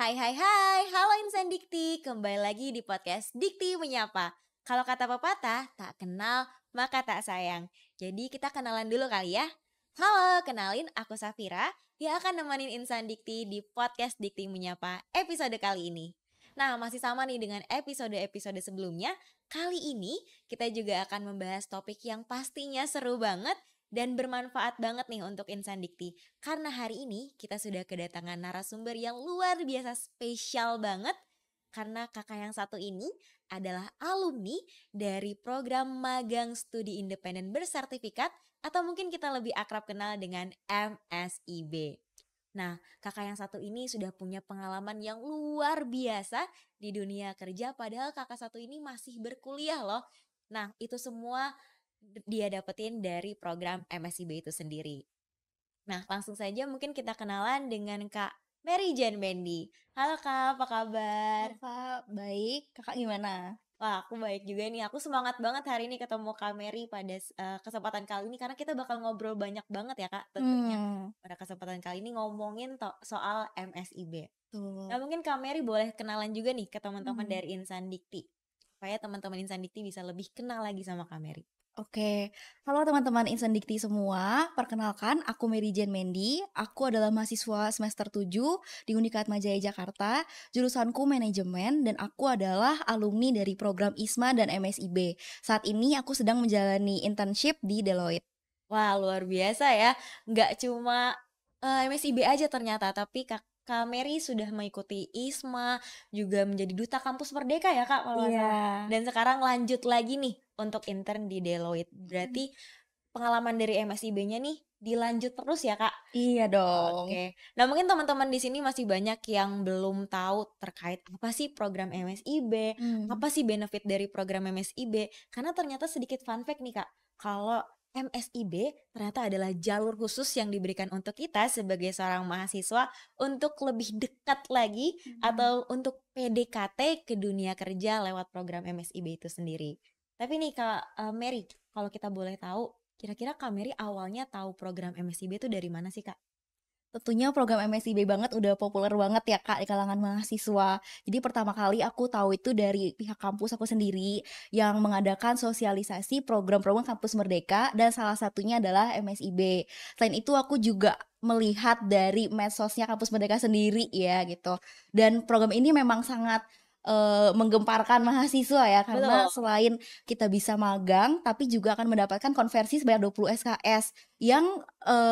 Hai, halo insan Dikti, kembali lagi di podcast Dikti Menyapa. Kalau kata pepatah, tak kenal maka tak sayang. Jadi kita kenalan dulu kali ya. Halo, kenalin aku Safira yang akan nemenin insan Dikti di podcast Dikti Menyapa episode kali ini. Nah, masih sama nih dengan episode-episode sebelumnya. Kali ini kita juga akan membahas topik yang pastinya seru banget dan bermanfaat banget nih untuk insan Dikti. Karena hari ini kita sudah kedatangan narasumber yang luar biasa spesial banget. Karena kakak yang satu ini adalah alumni dari program magang studi independen bersertifikat atau mungkin kita lebih akrab kenal dengan MSIB. Nah, kakak yang satu ini sudah punya pengalaman yang luar biasa di dunia kerja padahal kakak satu ini masih berkuliah loh. Nah, itu semua dia dapetin dari program MSIB itu sendiri. Nah, langsung saja mungkin kita kenalan dengan Kak Mary Jane Bendy. Halo Kak, apa kabar? Halo Kak, baik. Kakak gimana? Wah, aku baik juga nih. Aku semangat banget hari ini ketemu Kak Mary pada kesempatan kali ini karena kita bakal ngobrol banyak banget ya Kak tentunya. Hmm, Pada kesempatan kali ini ngomongin soal MSIB. Nah, tuh. mungkin Kak Mary boleh kenalan juga nih ke teman-teman Hmm, dari Insan Dikti. Supaya teman-teman Insan Dikti bisa lebih kenal lagi sama Kak Mary. oke. Halo teman-teman Insan Dikti semua. Perkenalkan, aku Mary Jane Mendy. Aku adalah mahasiswa semester 7 di Unikat Majaya Jakarta. Jurusanku manajemen dan aku adalah alumni dari program ISMA dan MSIB. Saat ini aku sedang menjalani internship di Deloitte. Wah, luar biasa ya. Nggak cuma MSIB aja ternyata, tapi Kak Mary sudah mengikuti ISMA, juga menjadi duta kampus Merdeka ya Kak kalau nggak Iya. salah. Dan sekarang lanjut lagi nih untuk intern di Deloitte. Hmm, Berarti pengalaman dari MSIB-nya nih dilanjut terus ya Kak? iya dong. Oke. Nah, mungkin teman-teman di sini masih banyak yang belum tahu terkait apa sih program MSIB, Hmm. apa sih benefit dari program MSIB. Karena ternyata sedikit fun fact nih Kak, kalau MSIB ternyata adalah jalur khusus yang diberikan untuk kita sebagai seorang mahasiswa untuk lebih dekat lagi Hmm. atau untuk PDKT ke dunia kerja lewat program MSIB itu sendiri. Tapi nih Kak Mary, kalau kita boleh tahu, kira-kira Kak Mary awalnya tahu program MSIB itu dari mana sih Kak? Tentunya program MSIB banget udah populer banget ya Kak di kalangan mahasiswa. Jadi pertama kali aku tahu itu dari pihak kampus aku sendiri yang mengadakan sosialisasi program-program Kampus Merdeka dan salah satunya adalah MSIB. Selain itu aku juga melihat dari medsosnya Kampus Merdeka sendiri ya gitu. Dan program ini memang sangat menggemparkan mahasiswa ya karena Betul. selain kita bisa magang tapi juga akan mendapatkan konversi sebanyak 20 SKS yang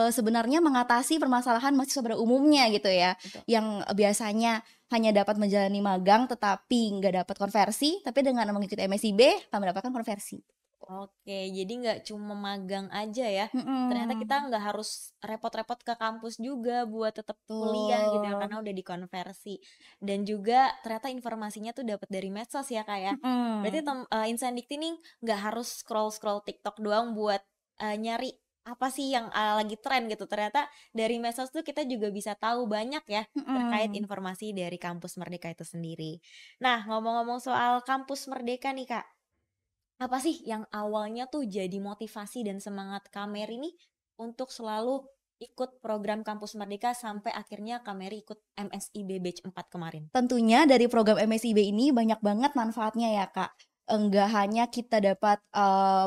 sebenarnya mengatasi permasalahan mahasiswa pada umumnya gitu ya, Betul. yang biasanya hanya dapat menjalani magang tetapi nggak dapat konversi, tapi dengan mengikuti MSIB akan mendapatkan konversi. Oke, jadi nggak cuma magang aja ya. Ternyata kita Mhm, nggak harus repot-repot ke kampus juga buat tetap kuliah gitu ya, betul, karena udah dikonversi. Dan juga ternyata informasinya tuh dapat dari medsos ya kak ya. Berarti mhm, Insan Dikti nih nggak harus scroll-scroll TikTok doang buat nyari apa sih yang lagi tren gitu. Ternyata dari medsos tuh kita juga bisa tahu banyak ya terkait mhm. informasi dari Kampus Merdeka itu sendiri. Nah, ngomong-ngomong soal Kampus Merdeka nih kak. Apa sih yang awalnya tuh jadi motivasi dan semangat Kamer ini untuk selalu ikut program Kampus Merdeka sampai akhirnya Kamer ikut MSIB Batch 4 kemarin? Tentunya dari program MSIB ini banyak banget manfaatnya ya, Kak. Enggak hanya kita dapat,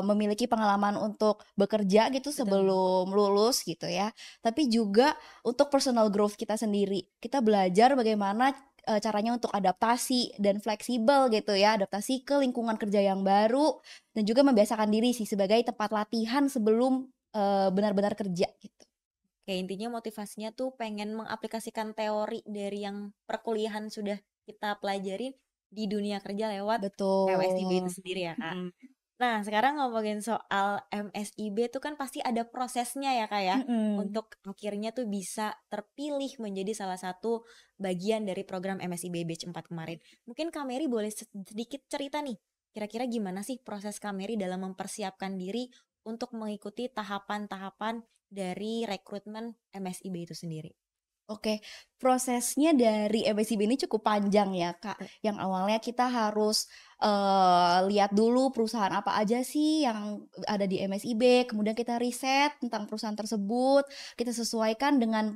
memiliki pengalaman untuk bekerja gitu Betul. sebelum lulus gitu ya, tapi juga untuk personal growth kita sendiri. Kita belajar bagaimana, caranya untuk adaptasi dan fleksibel gitu ya, adaptasi ke lingkungan kerja yang baru dan juga membiasakan diri sih sebagai tempat latihan sebelum, benar-benar kerja gitu. Kayak intinya motivasinya tuh pengen mengaplikasikan teori dari yang perkuliahan sudah kita pelajarin di dunia kerja lewat MSIB itu Betul, sendiri ya Kak. mhm, Nah, sekarang ngomongin soal MSIB itu kan pasti ada prosesnya ya, Kak, ya, mhm. untuk akhirnya tuh bisa terpilih menjadi salah satu bagian dari program MSIB Batch 4 kemarin. Mungkin Kak Mary boleh sedikit cerita nih, kira-kira gimana sih proses Kak Mary dalam mempersiapkan diri untuk mengikuti tahapan-tahapan dari rekrutmen MSIB itu sendiri? Oke, prosesnya dari MSIB ini cukup panjang ya, Kak. Yang awalnya kita harus, lihat dulu perusahaan apa aja sih yang ada di MSIB, kemudian kita riset tentang perusahaan tersebut, kita sesuaikan dengan,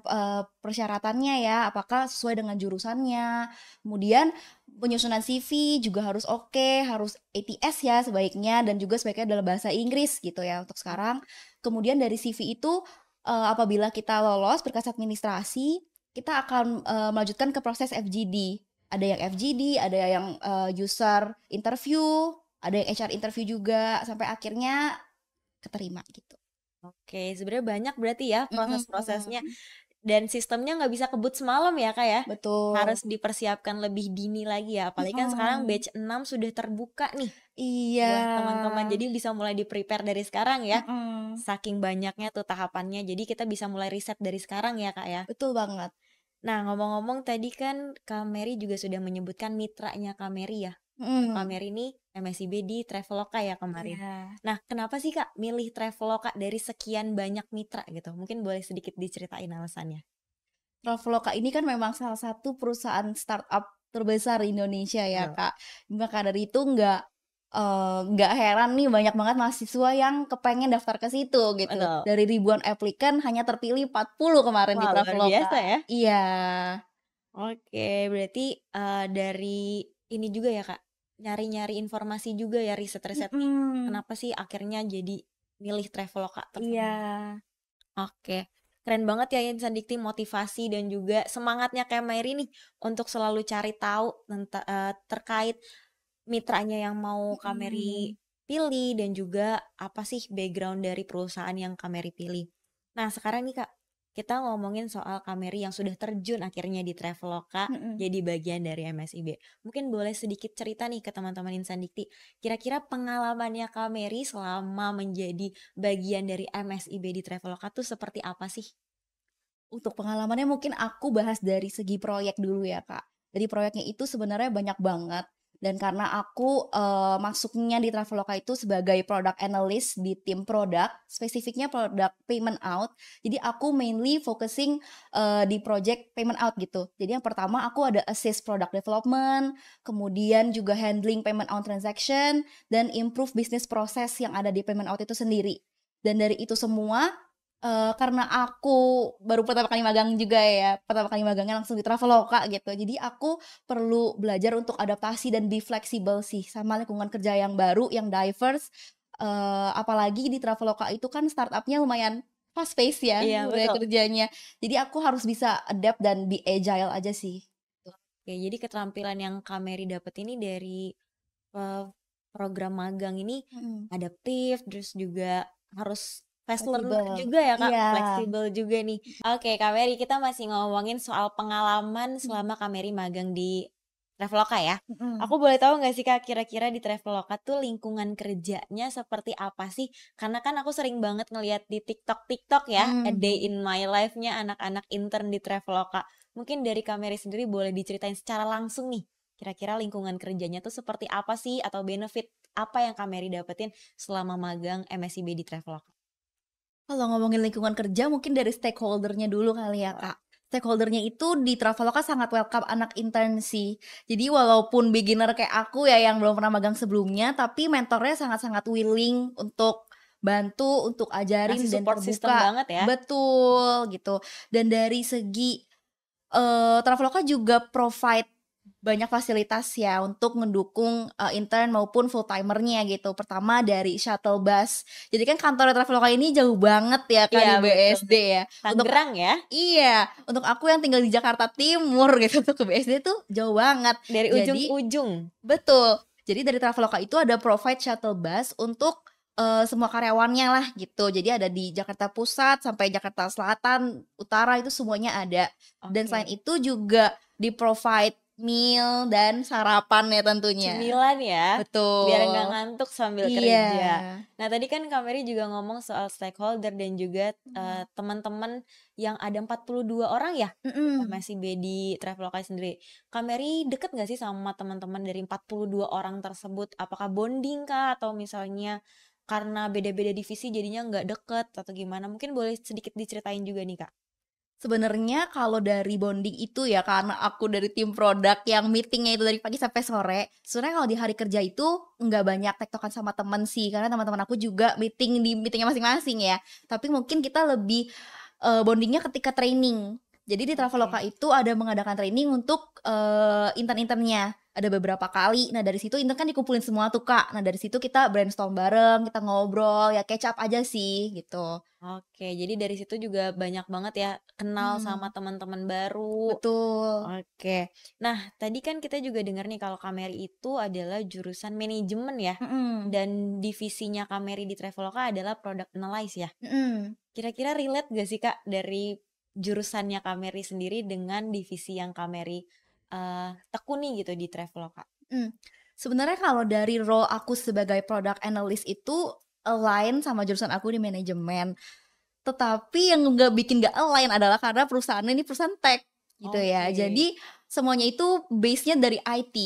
persyaratannya ya, apakah sesuai dengan jurusannya. Kemudian penyusunan CV juga harus oke, harus ATS ya sebaiknya, dan juga sebaiknya dalam bahasa Inggris gitu ya untuk sekarang. Kemudian dari CV itu, apabila kita lolos berkas administrasi, kita akan, melanjutkan ke proses FGD. Ada yang FGD, ada yang, user interview, ada yang HR interview juga, sampai akhirnya keterima gitu. Oke, sebenarnya banyak berarti ya proses-prosesnya Mhm, dan sistemnya nggak bisa kebut semalam ya Kak ya? betul. Harus dipersiapkan lebih dini lagi ya, apalagi kan sekarang Mhm, batch 6 sudah terbuka nih iya, buat teman-teman, jadi bisa mulai di-prepare dari sekarang ya. mhm, Saking banyaknya tuh tahapannya, jadi kita bisa mulai riset dari sekarang ya Kak ya. betul banget. Nah ngomong-ngomong tadi kan Kak Mary juga sudah menyebutkan mitranya Kak Mary ya. Kak Mhm, Mary ini MSIB di Traveloka ya kemarin. iya. Nah, kenapa sih Kak milih Traveloka dari sekian banyak mitra gitu? Mungkin boleh sedikit diceritain alasannya? Traveloka ini kan memang salah satu perusahaan startup terbesar di Indonesia ya, Betul. Kak. Maka dari itu nggak heran nih banyak banget mahasiswa yang kepengen daftar ke situ gitu. Betul. Dari ribuan applicant hanya terpilih 40 kemarin di Wah, luar Traveloka. biasa ya. Iya, Oke, berarti dari ini juga ya Kak, nyari-nyari informasi juga ya, riset-riset nih, mhm, kenapa sih akhirnya jadi milih Traveloka iya, tersebut? Oke, keren banget ya Insan Dikti motivasi dan juga semangatnya kayak Mary nih untuk selalu cari tahu terkait mitranya yang mau Kak Mary mhm, pilih dan juga apa sih background dari perusahaan yang Kak Mary pilih. Nah, sekarang nih Kak, kita ngomongin soal Kak Mary yang sudah terjun akhirnya di Traveloka mhm. jadi bagian dari MSIB. Mungkin boleh sedikit cerita nih ke teman-teman Insan Dikti, kira-kira pengalamannya Kak Mary selama menjadi bagian dari MSIB di Traveloka tuh seperti apa sih? Untuk pengalamannya mungkin aku bahas dari segi proyek dulu ya, Kak. Jadi proyeknya itu sebenarnya banyak banget dan karena aku, masuknya di Traveloka itu sebagai product analyst di tim produk, spesifiknya product payment out. Jadi aku mainly focusing, di project payment out gitu. Jadi yang pertama aku ada assist product development, kemudian juga handling payment out transaction, dan improve business process yang ada di payment out itu sendiri. Dan dari itu semua, karena aku baru pertama kali magang juga ya, pertama kali magangnya langsung di Traveloka gitu. Jadi aku perlu belajar untuk adaptasi dan be fleksibel sih sama lingkungan kerja yang baru, yang diverse, apalagi di Traveloka itu kan startup-nya lumayan fast pace ya Iya budaya betul. kerjanya. Jadi aku harus bisa adapt dan be agile aja sih. Oke, jadi keterampilan yang Kak Mary dapet ini dari Eee, program magang ini Mhm, adaptif, terus juga harus fast learner fleksibel. juga ya, Kak, Iya, fleksibel juga nih. Oke, Kak Mary, kita masih ngomongin soal pengalaman mhm, selama Kak Mary magang di Traveloka ya. mhm, Aku boleh tahu nggak sih, Kak, kira-kira di Traveloka tuh lingkungan kerjanya seperti apa sih? Karena kan aku sering banget ngelihat di TikTok ya, a day mhm. in my life-nya anak-anak intern di Traveloka. Mungkin dari Kak Mary sendiri boleh diceritain secara langsung nih, kira-kira lingkungan kerjanya tuh seperti apa sih atau benefit apa yang Kak Mary dapetin selama magang MSIB di Traveloka? Kalau ngomongin lingkungan kerja mungkin dari stakeholder-nya dulu kali ya, Boleh. Kak. Stakeholder-nya itu di Traveloka sangat welcome anak intern sih. Jadi walaupun beginner kayak aku ya yang belum pernah magang sebelumnya, tapi mentornya sangat-sangat willing untuk bantu, untuk Ngasih ajarin dan support system terbuka. banget ya? Betul, gitu. Dan dari segi Traveloka juga provide banyak fasilitas ya untuk mendukung, intern maupun full timer-nya gitu. Pertama dari shuttle bus. Jadi kan kantor Traveloka ini jauh banget ya Kak Iya di betul. BSD ya. Untuk Tangerang ya? iya, untuk aku yang tinggal di Jakarta Timur gitu untuk ke BSD tuh jauh banget. Dari ujung ke Jadi ujung? betul. Jadi dari Traveloka itu ada provide shuttle bus untuk, semua karyawannya lah gitu. Jadi ada di Jakarta Pusat sampai Jakarta Selatan, Utara itu semuanya ada. Dan selain Oke. itu juga di-provide meal dan sarapan ya tentunya. Cemilan ya, biar nggak Betul. ngantuk sambil Iya. kerja. Nah tadi kan Kak Mary juga ngomong soal stakeholder dan juga, Mhm. teman-teman yang ada 42 orang ya? Di Mhm. MSIB di Traveloka sendiri. Kak Mary deket nggak sih sama teman-teman dari 42 orang tersebut? Apakah bonding kah? Atau misalnya karena beda-beda divisi jadinya nggak deket atau gimana? Mungkin boleh sedikit diceritain juga nih Kak. Sebenarnya kalau dari bonding itu ya, karena aku dari tim produk yang meeting-nya itu dari pagi sampai sore, sebenarnya kalau di hari kerja itu nggak banyak tektokan sama temen sih, karena teman-teman aku juga meeting di meeting-nya masing-masing ya. Tapi mungkin kita lebih, bonding-nya ketika training. Jadi di Oke. Traveloka itu ada mengadakan training untuk, intern-internnya, ada beberapa kali. Nah dari situ intern kan dikumpulin semua tuh, Kak. Nah dari situ kita brainstorm bareng, kita ngobrol, ya catch up aja sih, gitu. Oke, jadi dari situ juga banyak banget ya kenal sama Mhm, teman-teman baru. betul. Oke. Nah, tadi kan kita juga dengar nih kalau Kameri itu adalah jurusan manajemen ya. Mhm, Dan divisinya Kameri di Traveloka adalah product analyst ya. mhm. Kira-kira relate gak sih Kak dari jurusannya Kameri sendiri dengan divisi yang Kameri tekuni gitu di Traveloka? Mhm. Sebenarnya kalau dari role aku sebagai product analyst itu align sama jurusan aku di manajemen, tetapi yang nggak align adalah karena perusahaannya ini perusahaan tech, gitu ya. Oke. Jadi semuanya itu base-nya dari IT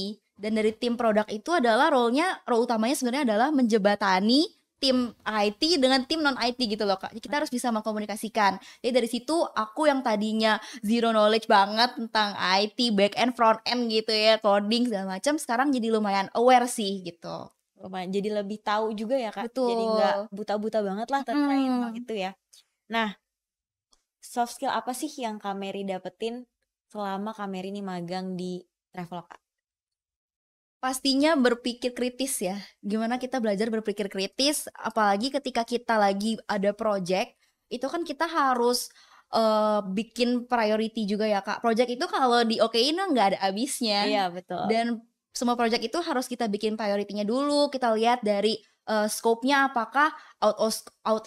dan dari tim produk itu adalah role utamanya sebenarnya adalah menjebatani tim IT dengan tim non IT gitu loh, Kak. Kita harus bisa mengkomunikasikan. Jadi dari situ aku yang tadinya zero knowledge banget tentang IT, back end, front end gitu ya, coding segala macam, sekarang jadi lumayan aware sih gitu. Lumayan jadi lebih tahu juga ya Kak. Jadi nggak Betul. buta-buta banget lah terkait hal Mhm. itu ya. Nah, soft skill apa sih yang Kak Mary dapetin selama Kak Mary ini magang di Traveloka? Pastinya berpikir kritis ya. Gimana kita belajar berpikir kritis, apalagi ketika kita lagi ada project, itu kan kita harus, bikin priority juga ya, Kak. Project itu kalau diokein mah nggak ada habisnya, Iya betul. dan semua project itu harus kita bikin priority-nya dulu, kita lihat dari, scope-nya apakah out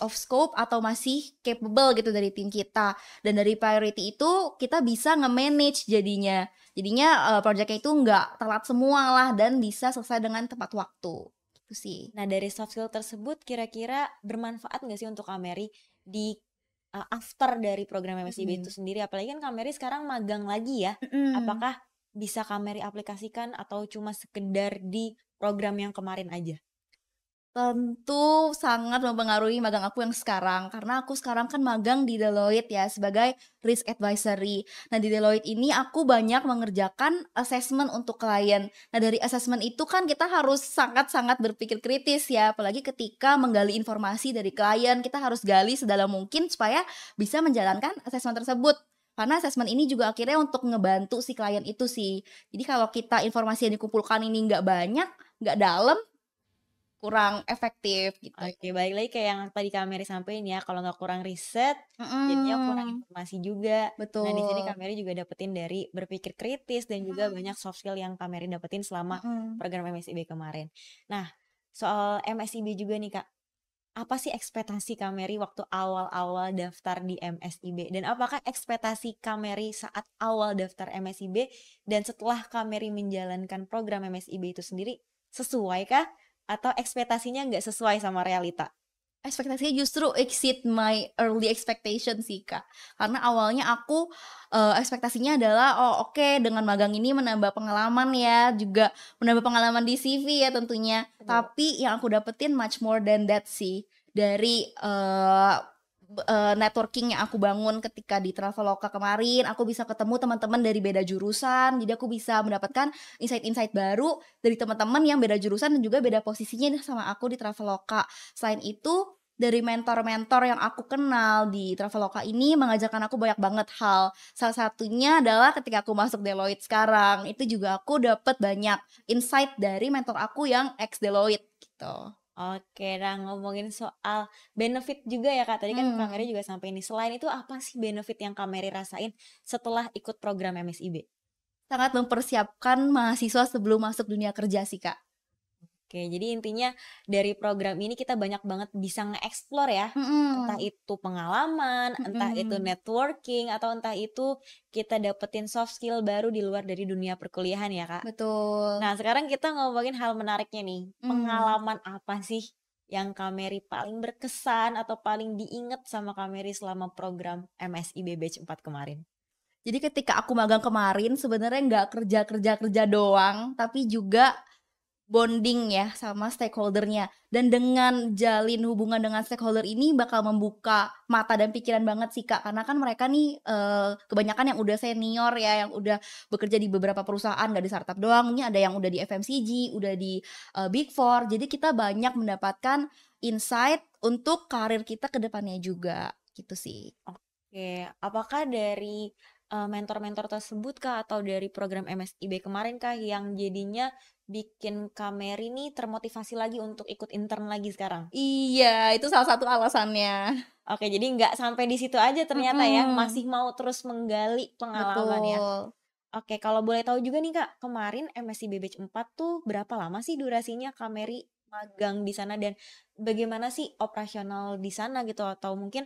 of scope atau masih capable gitu dari tim kita. Dan dari priority itu kita bisa nge-manage jadinya. Jadinya, projeknya itu nggak telat semua lah dan bisa selesai dengan tepat waktu, gitu sih. Nah dari soft skill tersebut kira-kira bermanfaat nggak sih untuk Kak Mary di after dari program MSIB itu Mhm. sendiri? Apalagi kan Kak Mary sekarang magang lagi ya. Mhm. Apakah bisa Kak Mary aplikasikan atau cuma sekedar di program yang kemarin aja? Tentu sangat mempengaruhi magang aku yang sekarang, karena aku sekarang kan magang di Deloitte ya sebagai risk advisory. Nah di Deloitte ini aku banyak mengerjakan assessment untuk klien. Nah dari assessment itu kan kita harus sangat-sangat berpikir kritis ya, apalagi ketika menggali informasi dari klien, kita harus gali sedalam mungkin supaya bisa menjalankan assessment tersebut. Karena assessment ini juga akhirnya untuk ngebantu si klien itu sih. Jadi kalau kita informasi yang dikumpulkan ini nggak banyak, nggak dalam, kurang efektif gitu. Oke, balik lagi kayak yang tadi Kak Mary sampein ya, kalau nggak kurang riset, jadinya kurang Mhm, informasi juga. Nah, di sini Kak betul. Mary juga dapetin dari berpikir kritis dan juga banyak Mhm, soft skill yang Kak Mary dapetin selama mhm. program MSIB kemarin. Nah, soal MSIB juga nih Kak, apa sih ekspektasi Kak Mary waktu awal-awal daftar di MSIB? Dan apakah ekspektasi Kak Mary saat awal daftar MSIB dan setelah Kak Mary menjalankan program MSIB itu sendiri sesuai kah? Atau ekspektasinya nggak sesuai sama realita? Ekspektasinya justru exceed my early expectation sih, Kak. Karena awalnya aku, ekspektasinya adalah, "Oh oke dengan magang ini menambah pengalaman ya, juga menambah pengalaman di CV ya tentunya." Betul. Tapi yang aku dapetin much more than that sih. Dari, networking yang aku bangun ketika di Traveloka kemarin, aku bisa ketemu teman-teman dari beda jurusan, jadi aku bisa mendapatkan insight-insight baru dari teman-teman yang beda jurusan dan juga beda posisinya nih sama aku di Traveloka. Selain itu, dari mentor-mentor yang aku kenal di Traveloka ini mengajarkan aku banyak banget hal. Salah satunya adalah ketika aku masuk Deloitte sekarang, itu juga aku dapat banyak insight dari mentor aku yang ex Deloitte gitu. Oke, nah ngomongin soal benefit juga ya Kak. Tadi kan Kak Mary Mhm. juga sampai ini. Selain itu apa sih benefit yang Kak Mary rasain setelah ikut program MSIB? Sangat mempersiapkan mahasiswa sebelum masuk dunia kerja sih, Kak. Oke, jadi intinya dari program ini kita banyak banget bisa nge-explore ya. Entah Mhm, itu pengalaman, entah itu mhm, networking, atau entah itu kita dapetin soft skill baru di luar dari dunia perkuliahan ya Kak. betul. Nah sekarang kita ngomongin hal menariknya nih. Mmm. Pengalaman apa sih yang Kak Mary paling berkesan atau paling diinget sama Kak Mary selama program MSIB Batch 4 kemarin? Jadi ketika aku magang kemarin sebenarnya nggak kerja kerja kerja doang, tapi juga bonding ya sama stakeholder-nya. Dan dengan jalin hubungan dengan stakeholder ini bakal membuka mata dan pikiran banget sih, Kak. Karena kan mereka nih, kebanyakan yang udah senior ya, yang udah bekerja di beberapa perusahaan, nggak di startup doang, mungkin ada yang udah di FMCG, udah di, Big Four. Jadi kita banyak mendapatkan insight untuk karir kita ke depannya juga, gitu sih. Oke, apakah dari mentor-mentor tersebut Kak atau dari program MSIB kemarin Kak yang jadinya bikin Kak Mary nih termotivasi lagi untuk ikut intern lagi sekarang? Iya, itu salah satu alasannya. Oke, jadi nggak sampai di situ aja ternyata ya, Mhm, masih mau terus menggali pengalaman ya. betul. Oke, kalau boleh tahu juga nih Kak, kemarin MSIB Batch 4 tuh berapa lama sih durasinya Kak Mary magang di sana dan bagaimana sih operasional di sana gitu atau mungkin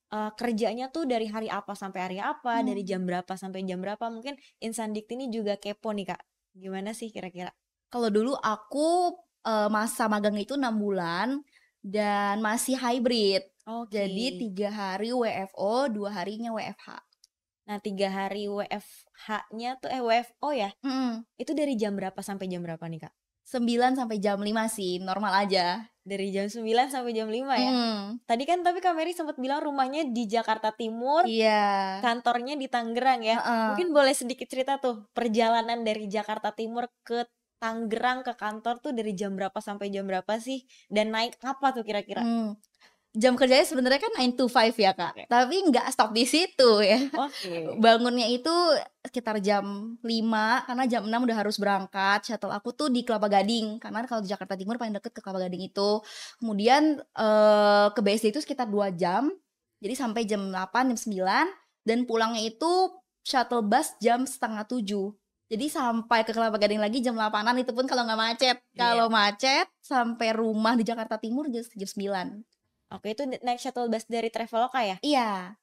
kerjanya tuh dari hari apa sampai hari apa, dari Mmm. jam berapa sampai jam berapa? Mungkin Insan Dikti ini juga kepo nih, Kak. Gimana sih kira-kira? Kalau dulu aku, masa magang itu 6 bulan dan masih hybrid. Oke. Jadi 3 hari WFO, 2 harinya WFH. Nah, 3 hari WFH-nya tuh WFO ya? Mhm, Itu dari jam berapa sampai jam berapa nih, Kak? 9 sampai jam 5 sih, normal aja. Dari jam 9 sampai jam 5 ya? Mhm, Tadi kan tapi Kak Mary sempat bilang rumahnya di Jakarta Timur, iya, kantornya di Tangerang ya. heeh. Mungkin boleh sedikit cerita tuh, perjalanan dari Jakarta Timur ke Tangerang ke kantor tuh dari jam berapa sampai jam berapa sih? Dan naik apa tuh kira-kira? Mmm, jam kerjanya sebenarnya kan 9 to 5 ya, Kak, Oke. tapi nggak stop di situ ya. Oke. Bangunnya itu sekitar jam 5 karena jam 6 udah harus berangkat, shuttle aku tuh di Kelapa Gading, karena kalau di Jakarta Timur paling deket ke Kelapa Gading itu. Kemudian, ke BSD itu sekitar 2 jam, jadi sampai jam 8, jam 9 dan pulangnya itu shuttle bus jam 6:30. Jadi sampai ke Kelapa Gading lagi jam 8-an itu pun kalau nggak macet. Iya. Kalau macet sampai rumah di Jakarta Timur jam 9. Oke, itu naik shuttle bus dari Traveloka ya? Iya,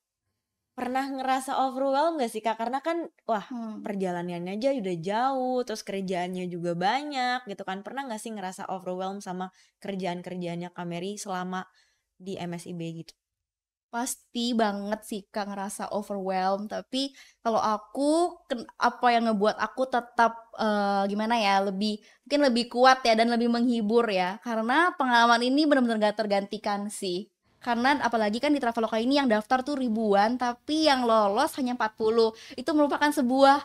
Pernah ngerasa overwhelmed nggak sih, Kak? Karena kan, wah, hmm. perjalanannya aja udah jauh, terus kerjaannya juga banyak gitu kan. Pernah nggak sih ngerasa overwhelmed sama kerjaan-kerjaannya Kak Mary selama di MSIB gitu? Pasti banget sih Kak ngerasa overwhelmed, tapi kalau aku apa yang ngebuat aku tetap, gimana ya, mungkin lebih kuat ya dan lebih menghibur ya, karena pengalaman ini benar-benar gak tergantikan sih. Karena apalagi kan di Traveloka ini yang daftar tuh ribuan, tapi yang lolos hanya 40. Itu merupakan sebuah,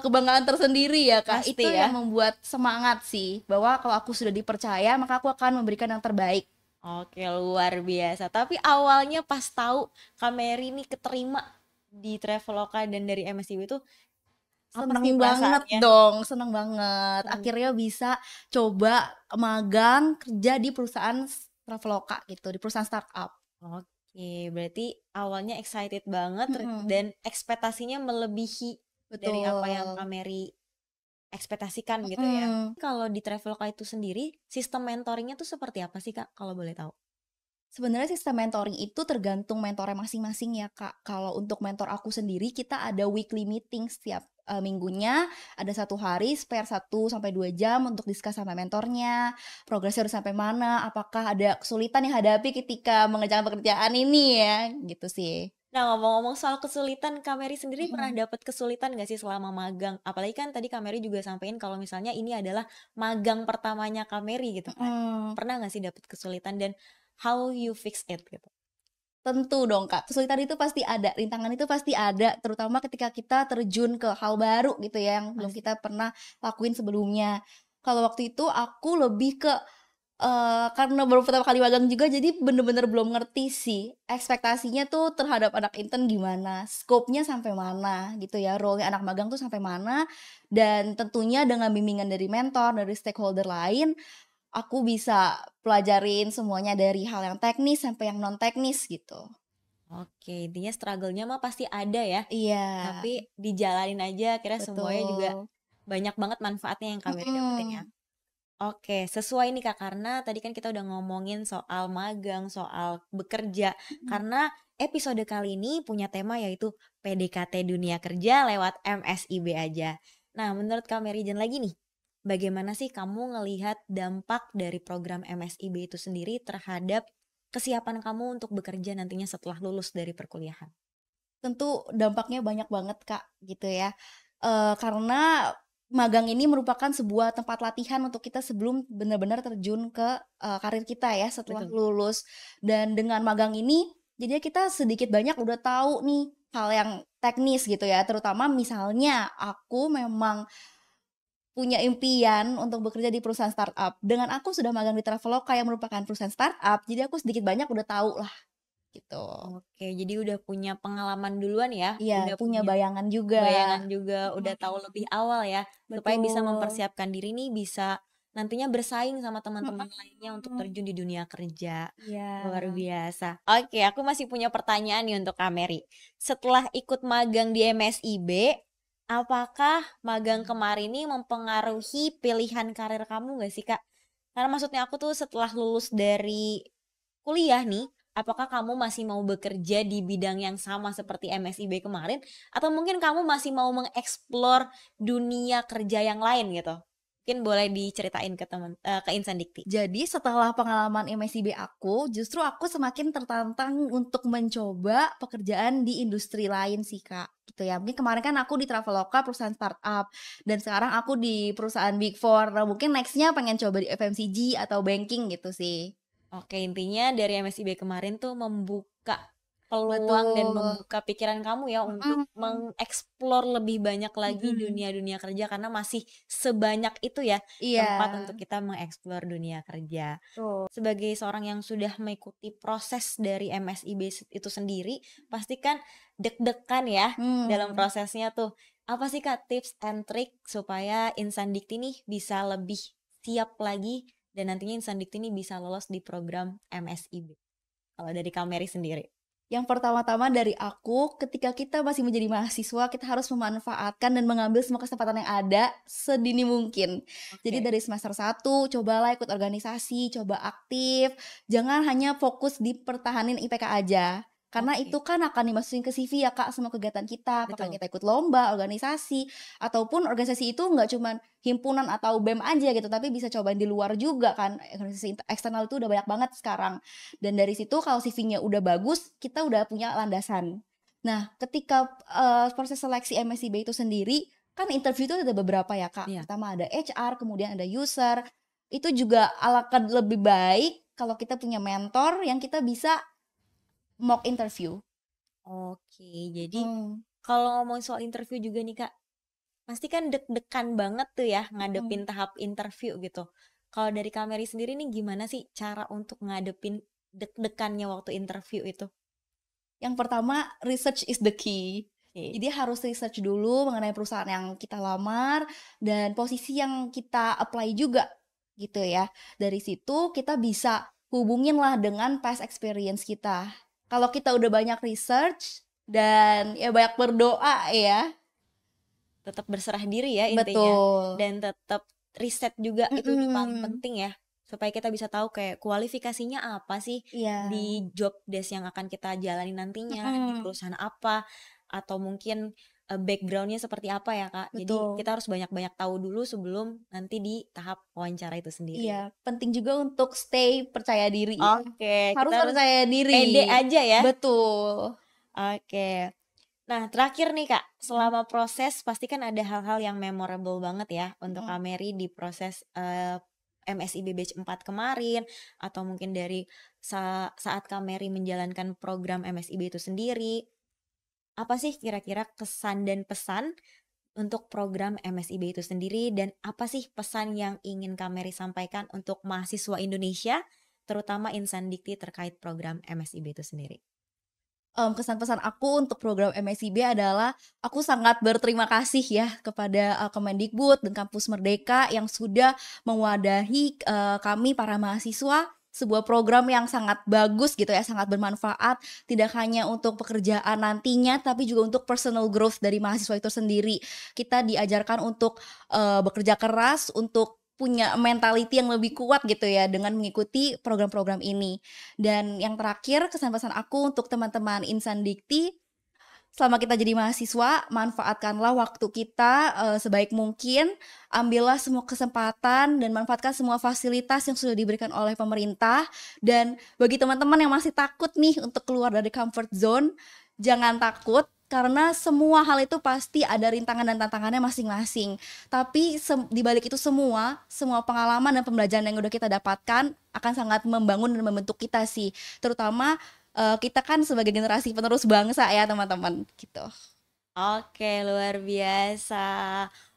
kebanggaan tersendiri ya Kak, itu Pasti yang ya? membuat semangat sih, bahwa kalau aku sudah dipercaya maka aku akan memberikan yang terbaik. Oke, luar biasa. Tapi awalnya pas tahu Kak Mary nih keterima di Traveloka dan dari MSIB itu apa Seneng sih banget perasaannya? dong, seneng banget. Seneng. Akhirnya bisa coba magang kerja di perusahaan Traveloka gitu, di perusahaan startup. Oke, berarti awalnya excited banget Mhm, dan ekspektasinya melebihi dari apa yang Kak betul. Mary ekspektasikan gitu ya. Mhm. Kalau di Traveloka itu sendiri, sistem mentoringnya tuh seperti apa sih Kak, kalau boleh tahu? Sebenarnya sistem mentoring itu tergantung mentornya masing-masing ya, Kak. Kalau untuk mentor aku sendiri, kita ada weekly meeting setiap, minggunya, ada 1 hari spare 1 sampai 2 jam untuk discuss sama mentornya, progresnya udah sampai mana, apakah ada kesulitan yang hadapi ketika mengerjakan pekerjaan ini ya, gitu sih. Nah, ngomong-ngomong soal kesulitan, Kak Mary sendiri pernah Mhm, dapat kesulitan nggak sih selama magang? Apalagi kan tadi Kak Mary juga sampein kalau misalnya ini adalah magang pertamanya Kak Mary gitu kan. mhm. Pernah nggak sih dapat kesulitan dan how you fix it gitu? Tentu dong, Kak, kesulitan itu pasti ada, rintangan itu pasti ada, terutama ketika kita terjun ke hal baru gitu ya, yang belum Pasti. kita pernah lakuin sebelumnya. Kalau waktu itu aku lebih ke, karena baru pertama kali magang juga, jadi bener-bener belum ngerti sih, ekspektasinya tuh terhadap anak intern gimana, scope-nya sampai mana gitu ya, role-nya anak magang tuh sampai mana, dan tentunya dengan bimbingan dari mentor, dari stakeholder lain, aku bisa pelajarin semuanya dari hal yang teknis sampai yang non teknis gitu. Oke, intinya struggle-nya mah pasti ada ya. Iya, Tapi dijalanin aja, akhirnya semuanya juga betul. banyak banget manfaatnya yang Kak Mary dapetin ya. Mhm, Oke, sesuai nih Kak, karena tadi kan kita udah ngomongin soal magang, soal bekerja. mhm. Karena episode kali ini punya tema yaitu PDKT dunia kerja lewat MSIB aja. Nah, menurut Kak Merijan lagi nih, bagaimana sih kamu ngelihat dampak dari program MSIB itu sendiri terhadap kesiapan kamu untuk bekerja nantinya setelah lulus dari perkuliahan? Tentu dampaknya banyak banget, Kak, gitu ya. Karena magang ini merupakan sebuah tempat latihan untuk kita sebelum benar-benar terjun ke, karir kita ya setelah Betul. lulus. Dan dengan magang ini, jadinya kita sedikit banyak udah tahu nih hal yang teknis gitu ya, terutama misalnya aku memang punya impian untuk bekerja di perusahaan startup. Dengan aku sudah magang di Traveloka yang merupakan perusahaan startup, jadi aku sedikit banyak udah tahu lah, gitu. Oke, jadi udah punya pengalaman duluan ya, Iya, udah punya punya bayangan juga. bayangan juga, udah Mhm, tahu lebih awal ya, supaya bisa betul. mempersiapkan diri nih bisa nantinya bersaing sama teman-teman lainnya untuk Mhm, terjun di dunia kerja. Luar iya. biasa. Oke, aku masih punya pertanyaan nih untuk Kak Mary. Setelah ikut magang di MSIB, apakah magang kemarin ini mempengaruhi pilihan karir kamu nggak sih, Kak? Karena maksudnya aku tuh setelah lulus dari kuliah nih, apakah kamu masih mau bekerja di bidang yang sama seperti MSIB kemarin, atau mungkin kamu masih mau mengeksplor dunia kerja yang lain gitu? Mungkin boleh diceritain ke ke Insan Dikti. Jadi setelah pengalaman MSIB aku, justru aku semakin tertantang untuk mencoba pekerjaan di industri lain sih, Kak, gitu ya. Mungkin kemarin kan aku di Traveloka perusahaan startup, dan sekarang aku di perusahaan Big Four. Nah, mungkin next-nya pengen coba di FMCG atau banking gitu sih. Oke, intinya dari MSIB kemarin tuh membuka peluang dan Betul. membuka pikiran kamu ya untuk Mhm, mengeksplor lebih banyak lagi mhm. dunia-dunia kerja karena masih sebanyak itu ya Iya, tempat untuk kita mengeksplor dunia kerja. betul. Sebagai seorang yang sudah mengikuti proses dari MSIB itu sendiri, pasti kan deg-degan ya dalam Mmm. prosesnya tuh. Apa sih Kak tips and trick supaya Insan Dikti nih bisa lebih siap lagi dan nantinya Insan Dikti ini bisa lolos di program MSIB. Kalau dari Kak Mary sendiri. Yang pertama-tama dari aku, ketika kita masih menjadi mahasiswa, kita harus memanfaatkan dan mengambil semua kesempatan yang ada sedini mungkin. Jadi Oke, dari semester 1 cobalah ikut organisasi, coba aktif, jangan hanya fokus di pertahanin IPK aja. Karena oke, itu kan akan dimasukin ke CV ya Kak, semua kegiatan kita, apakah betul. kita ikut lomba, organisasi, ataupun organisasi itu nggak cuman himpunan atau BEM aja gitu, tapi bisa cobain di luar juga kan, organisasi eksternal itu udah banyak banget sekarang. Dan dari situ kalau CV-nya udah bagus, kita udah punya landasan. Nah, ketika, proses seleksi MSIB itu sendiri, kan interview itu ada beberapa ya, Kak. Iya. Pertama ada HR, kemudian ada user. Itu juga alangkah lebih baik kalau kita punya mentor yang kita bisa mock interview. Oke, jadi Mhm, kalau ngomongin soal interview juga nih Kak, pasti kan deg-degan banget tuh ya mhm. ngadepin tahap interview gitu. Kalau dari Kak Mary sendiri nih gimana sih cara untuk ngadepin deg-degannya waktu interview itu? Yang pertama, research is the key. Oke, Jadi harus research dulu mengenai perusahaan yang kita lamar dan posisi yang kita apply juga, gitu ya. Dari situ kita bisa hubungin lah dengan past experience kita. Kalau kita udah banyak research dan ya banyak berdoa ya. tetap berserah diri ya intinya Betul. dan tetap riset juga itu tuh paling Mhm. penting ya supaya kita bisa tahu kayak kualifikasinya apa sih Iya. di job desk yang akan kita jalani nantinya di Mhm. perusahaan apa atau mungkin backgroundnya seperti apa ya Kak. Jadi Betul. kita harus banyak-banyak tahu dulu sebelum nanti di tahap wawancara itu sendiri. Iya, penting juga untuk stay percaya diri ya. Oke, kita Harus harus percaya pede diri. aja ya. Betul. Oke. Nah, terakhir nih Kak, selama proses pasti kan ada hal-hal yang memorable banget ya untuk Mhm. Kak Mary di proses MSIB Batch 4 kemarin atau mungkin dari saat Kak Mary menjalankan program MSIB itu sendiri. Apa sih kira-kira kesan dan pesan untuk program MSIB itu sendiri dan apa sih pesan yang ingin Kak Mary sampaikan untuk mahasiswa Indonesia terutama Insan Dikti terkait program MSIB itu sendiri? Kesan pesan aku untuk program MSIB adalah aku sangat berterima kasih ya kepada, Kemendikbud dan Kampus Merdeka yang sudah mewadahi, kami para mahasiswa sebuah program yang sangat bagus gitu ya, sangat bermanfaat, tidak hanya untuk pekerjaan nantinya, tapi juga untuk personal growth dari mahasiswa itu sendiri. Kita diajarkan untuk, bekerja keras, untuk punya mentality yang lebih kuat gitu ya dengan mengikuti program-program ini. Dan yang terakhir kesan pesan aku untuk teman-teman insan dikti, selama kita jadi mahasiswa, manfaatkanlah waktu kita, sebaik mungkin, ambillah semua kesempatan dan manfaatkan semua fasilitas yang sudah diberikan oleh pemerintah. Dan bagi teman-teman yang masih takut nih untuk keluar dari comfort zone, jangan takut, karena semua hal itu pasti ada rintangan dan tantangannya masing-masing. Tapi di balik itu semua pengalaman dan pembelajaran yang udah kita dapatkan akan sangat membangun dan membentuk kita sih. Terutama kita kan sebagai generasi penerus bangsa ya teman-teman gitu. Oke, luar biasa.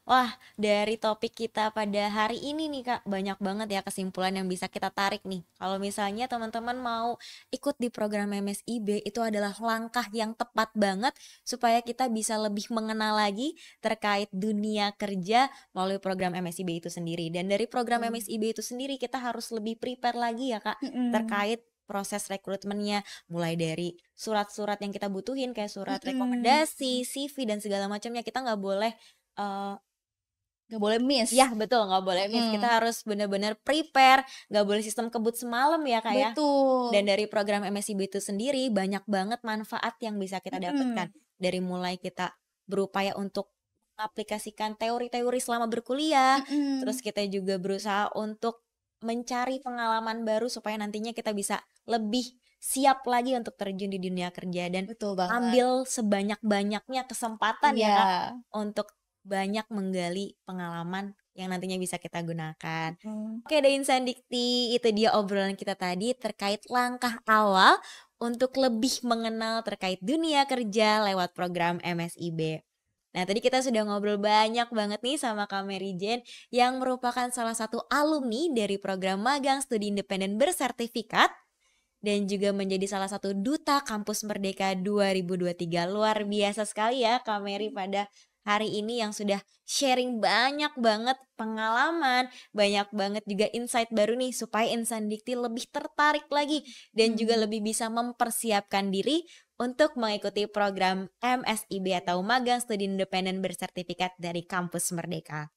Wah, dari topik kita pada hari ini nih Kak, banyak banget ya kesimpulan yang bisa kita tarik nih. Kalau misalnya teman-teman mau ikut di program MSIB, itu adalah langkah yang tepat banget supaya kita bisa lebih mengenal lagi terkait dunia kerja melalui program MSIB itu sendiri. Dan dari program MSIB itu sendiri kita harus lebih prepare lagi ya Kak, terkait proses rekrutmennya, mulai dari surat-surat yang kita butuhin kayak surat rekomendasi, CV dan segala macamnya. Kita nggak boleh miss. ya betul, nggak boleh miss. Kita harus benar-benar prepare, nggak boleh sistem kebut semalam ya Kak ya. Betul. Dan dari program MSIB itu sendiri banyak banget manfaat yang bisa kita dapatkan. Dari mulai kita berupaya untuk aplikasikan teori-teori selama berkuliah, terus kita juga berusaha untuk mencari pengalaman baru supaya nantinya kita bisa lebih siap lagi untuk terjun di dunia kerja dan Betul banget. ambil sebanyak-banyaknya kesempatan ya Kak untuk banyak menggali pengalaman yang nantinya bisa kita gunakan. Oke deh Insan Dikti, itu dia obrolan kita tadi terkait langkah awal untuk lebih mengenal terkait dunia kerja lewat program MSIB. Nah tadi kita sudah ngobrol banyak banget nih sama Kak Mary Jane yang merupakan salah satu alumni dari program magang studi independen bersertifikat dan juga menjadi salah satu duta Kampus Merdeka 2023. Luar biasa sekali ya Kak Mary pada hari ini yang sudah sharing banyak banget pengalaman, banyak banget juga insight baru nih supaya Insan Dikti lebih tertarik lagi dan juga lebih bisa mempersiapkan diri untuk mengikuti program MSIB atau Magang Studi Independen Bersertifikat dari Kampus Merdeka.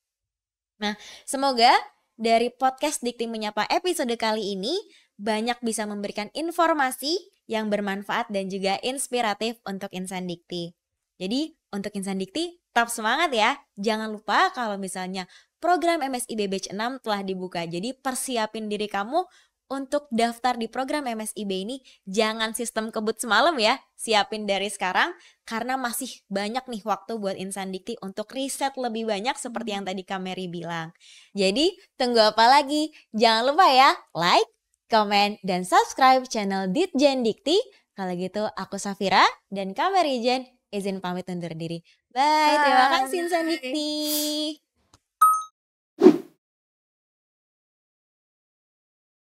Nah, semoga dari podcast Dikti Menyapa episode kali ini banyak bisa memberikan informasi yang bermanfaat dan juga inspiratif untuk Insan Dikti. Jadi, untuk Insan Dikti, tetap semangat ya. Jangan lupa kalau misalnya program MSIB Batch 6 telah dibuka. Jadi, persiapin diri kamu untuk daftar di program MSIB ini. Jangan sistem kebut semalam ya. Siapin dari sekarang karena masih banyak nih waktu buat Insan Dikti untuk riset lebih banyak seperti yang tadi Kak Mary bilang. Jadi, tunggu apa lagi? Jangan lupa ya, like, komen, dan subscribe channel Ditjen Dikti. Kalau gitu, aku Safira dan Kak Mary Jane izin pamit undur diri. Bye, terima kasih Insan Dikti.